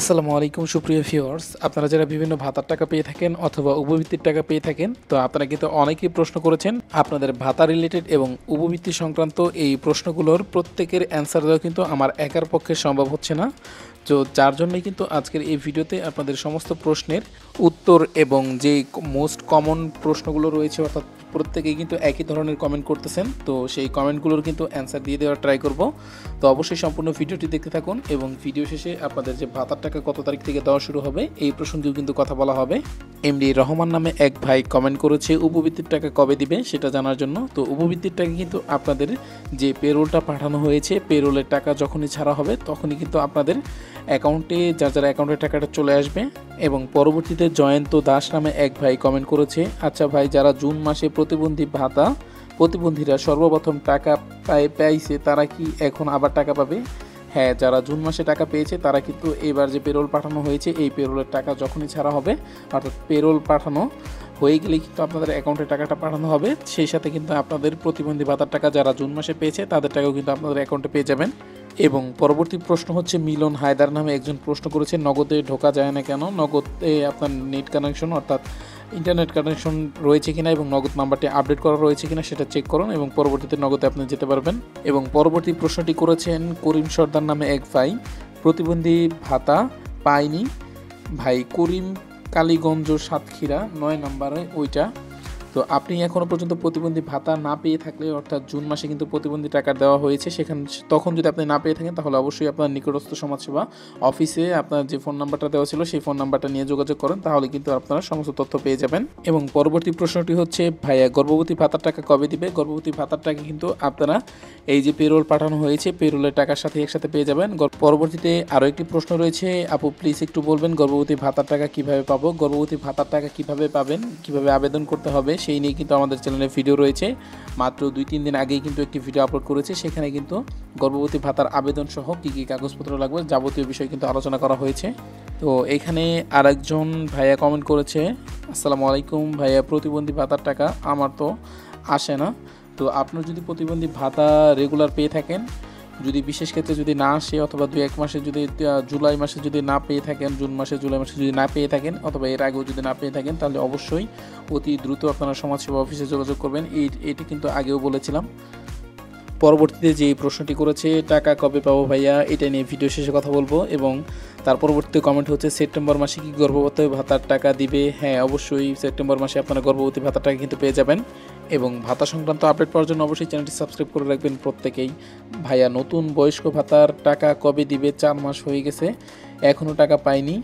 আসসালামু আলাইকুম সুপ্রিয় ভিউয়ার্স, আপনারা যারা বিভিন্ন ভাতার টাকা পেয়ে থাকেন অথবা উপবৃত্তির টাকা পেয়ে থাকেন, তো আপনারা কিন্তু অনেকেই প্রশ্ন করেছেন আপনাদের ভাতা রিলেটেড এবং উপবৃত্তি সংক্রান্ত এই প্রশ্নগুলোর প্রত্যেকের অ্যান্সার দেওয়া কিন্তু আমার একার পক্ষে সম্ভব হচ্ছে না। তো যার জন্যই কিন্তু আজকের এই ভিডিওতে আপনাদের সমস্ত প্রশ্নের উত্তর এবং যে মোস্ট কমন প্রশ্নগুলো রয়েছে, অর্থাৎ প্রত্যেকেই কিন্তু একই ধরনের কমেন্ট করতেছেন, তো সেই কমেন্টগুলোর কিন্তু অ্যান্সার দিয়ে দেওয়ার ট্রাই করব। তো অবশ্যই সম্পূর্ণ ভিডিওটি দেখতে থাকুন এবং ভিডিও শেষে আপনাদের যে ভাতার টাকা কত তারিখ থেকে দেওয়া শুরু হবে এই প্রসঙ্গেও কিন্তু কথা বলা হবে। এমডি রহমান নামে এক ভাই কমেন্ট করেছে উপবৃত্তির টাকা কবে দিবে সেটা জানার জন্য। তো উপবৃত্তির টাকা কিন্তু আপনাদের যে পেরোলটা পাঠানো হয়েছে, পেরোলের টাকা যখনই ছাড়া হবে তখনই কিন্তু আপনাদের অ্যাকাউন্টে যার অ্যাকাউন্টে টাকাটা চলে আসবে। এবং পরবর্তীতে জয়ন্ত দাস নামে এক ভাই কমেন্ট করেছে, আচ্ছা ভাই, যারা জুন মাসে প্রতিবন্ধীরা সর্বপ্রথম টাকা পাইছে তারা কি এখন আবার টাকা পাবে? হ্যাঁ, যারা জুন মাসে টাকা পেয়েছে তারা কিন্তু এবার যে পেরোল পাঠানো হয়েছে এই পেরোলের টাকা যখনই ছাড়া হবে, অর্থাৎ পেরোল পাঠানো হয়ে গেলেই কিন্তু আপনাদের অ্যাকাউন্টে টাকাটা পাঠানো হবে। সেই সাথে কিন্তু আপনাদের প্রতিবন্ধী ভাতার টাকা যারা জুন মাসে পেয়েছে তাদের টাকাও কিন্তু আপনাদের অ্যাকাউন্টে পেয়ে যাবেন। এবং পরবর্তী প্রশ্ন হচ্ছে মিলন হায়দার নামে একজন প্রশ্ন করেছে, নগদে ঢোকা যায় না কেন? নগদে আপনার নেট কানেকশন অর্থাৎ ইন্টারনেট কানেকশন রয়েছে কিনা এবং নগদ নাম্বারটি আপডেট করা রয়েছে কিনা সেটা চেক করুন এবং পরবর্তীতে নগদে আপনি যেতে পারবেন। এবং পরবর্তী প্রশ্নটি করেছেন করিম সর্দার নামে এক ভাই, প্রতিবন্ধী ভাতা পায়নি ভাই, করিম কালীগঞ্জ সাতক্ষীরা 9 নম্বরে ওইটা। তো আপনি এখনও পর্যন্ত প্রতিবন্ধী ভাতা না পেয়ে থাকলে, অর্থাৎ জুন মাসে কিন্তু প্রতিবন্ধী টাকা দেওয়া হয়েছে, তখন যদি আপনি না পেয়ে থাকেন তাহলে অবশ্যই আপনার নিকটস্থ সমাজসেবা অফিসে আপনার যে ফোন নাম্বারটা দেওয়া ছিল সেই ফোন নাম্বারটা নিয়ে যোগাযোগ করেন, তাহলে কিন্তু আপনারা সমস্ত তথ্য পেয়ে যাবেন। এবং পরবর্তী প্রশ্নটি হচ্ছে, ভাইয়া গর্ভবতী ভাতার টাকা কবে দিবে? গর্ভবতী ভাতার টাকা কিন্তু আপনারা এই যে পেরোল পাঠানো হয়েছে পেরোলের টাকার সাথে একসাথে পেয়ে যাবেন। পরবর্তীতে আরও একটি প্রশ্ন রয়েছে, আপু প্লিজ একটু বলবেন গর্ভবতী ভাতার টাকা কিভাবে পাবো? গর্ভবতী ভাতার টাকা কিভাবে পাবেন, কিভাবে আবেদন করতে হবে সেই নিয়ে কিন্তু আমাদের চ্যানেলে ভিডিও রয়েছে। মাত্র 2-3 দিন আগেই কিন্তু একটি ভিডিও আপলোড করেছে, সেখানে কিন্তু গর্ভবতী ভাতার আবেদন সহ কী কী কাগজপত্র লাগবে যাবতীয় বিষয় কিন্তু আলোচনা করা হয়েছে। তো এখানে আরেকজন ভাইয়া কমেন্ট করেছে, আসসালামু আলাইকুম ভাইয়া, প্রতিবন্ধী ভাতার টাকা আমার তো আসে না। তো আপনার যদি প্রতিবন্ধী ভাতা রেগুলার পেয়ে থাকেন, যদি বিশেষ ক্ষেত্রে যদি না আসে অথবা 2-1 মাসে যদি জুলাই মাসে যদি না পেয়ে থাকেন, জুন মাসে জুলাই মাসে যদি না পেয়ে থাকেন অথবা এর আগেও যদি না পেয়ে থাকেন, তাহলে অবশ্যই অতি দ্রুত আপনারা সমাজসেবা অফিসে যোগাযোগ করবেন। এটি কিন্তু আগেও বলেছিলাম। পরবর্তীতে যে প্রশ্নটি করেছে টাকা কবে পাবো ভাইয়া, এটা নিয়ে ভিডিও শেষে কথা বলবো। এবং তার পরবর্তী কমেন্ট হচ্ছে, সেপ্টেম্বর মাসে কি গর্ভবতী ভাতার টাকা দিবে? হ্যাঁ, অবশ্যই সেপ্টেম্বর মাসে আপনারা গর্ভবতী ভাতার টাকা কিন্তু পেয়ে যাবেন। এবং ভাতা সংক্রান্ত আপডেট পাওয়ার জন্য অবশ্যই চ্যানেলটি সাবস্ক্রাইব করে রাখবেন প্রত্যেকেই। ভাইয়া নতুন বয়স্ক ভাতার টাকা কবে দিবে? 4 মাস হয়ে গেছে, এখনও টাকা পাইনি,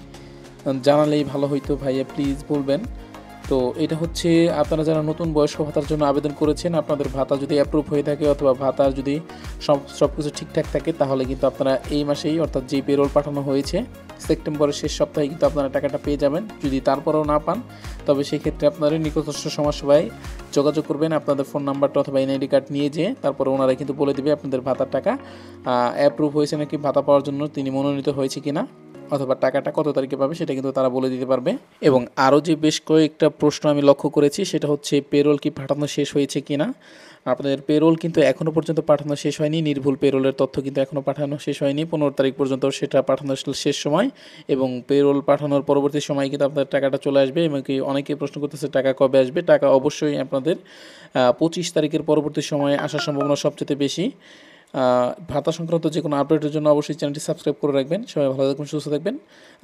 জানালেই ভালো হইতো ভাইয়া, প্লিজ বলবেন। তো এটা হচ্ছে আপনারা যারা নতুন বয়স্ক ভাতার জন্য আবেদন করেছেন, আপনাদের ভাতা যদি অ্যাপ্রুভ হয়ে থাকে অথবা ভাতার যদি সব কিছু ঠিকঠাক থাকে, তাহলে কিন্তু আপনারা এই মাসেই, অর্থাৎ যেই পেরোল পাঠানো হয়েছে সেপ্টেম্বরের শেষ সপ্তাহে কিন্তু আপনারা টাকাটা পেয়ে যাবেন। যদি তারপরেও না পান, তবে সেই ক্ষেত্রে আপনারা নিকটস্থ সমাজসেবায় যোগাযোগ করবেন আপনাদের ফোন নাম্বারটা অথবা এনআইডি কার্ড নিয়ে যেয়ে, তারপরে ওনারা কিন্তু বলে দেবে আপনাদের ভাতার টাকা অ্যাপ্রুভ হয়েছে নাকি, ভাতা পাওয়ার জন্য তিনি মনোনীত হয়েছে কিনা, অথবা টাকাটা কত তারিখে পাবে সেটা কিন্তু তারা বলে দিতে পারবে। এবং আরও যে বেশ কয়েকটা প্রশ্ন আমি লক্ষ্য করেছি, সেটা হচ্ছে পেরোল কি পাঠানো শেষ হয়েছে কিনা। আপনাদের পেরোল কিন্তু এখনও পর্যন্ত পাঠানো শেষ হয়নি, নির্ভুল পেরোলের তথ্য কিন্তু এখনও পাঠানো শেষ হয়নি। 15 তারিখ পর্যন্ত সেটা পাঠানোর শেষ সময়, এবং পেরোল পাঠানোর পরবর্তী সময় কিন্তু আপনাদের টাকাটা চলে আসবে। এবং কি অনেকেই প্রশ্ন করতেছে টাকা কবে আসবে। টাকা অবশ্যই আপনাদের 25 তারিখের পরবর্তী সময়ে আসার সম্ভাবনা সবচেয়ে বেশি। ভাতা সংক্রান্ত যে কোনো আপডেটের জন্য অবশ্যই চ্যানেলটি সাবস্ক্রাইব করে রাখবেন। সবাই ভালো থাকবেন, সুস্থ থাকবেন।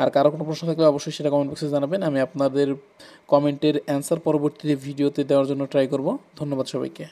আর কারো কোনো প্রশ্ন থাকলে অবশ্যই সেটা কমেন্ট বক্সে জানাবেন, আমি আপনাদের কমেন্টের অ্যান্সার পরবর্তীতে ভিডিওতে দেওয়ার জন্য ট্রাই করব। ধন্যবাদ সবাইকে।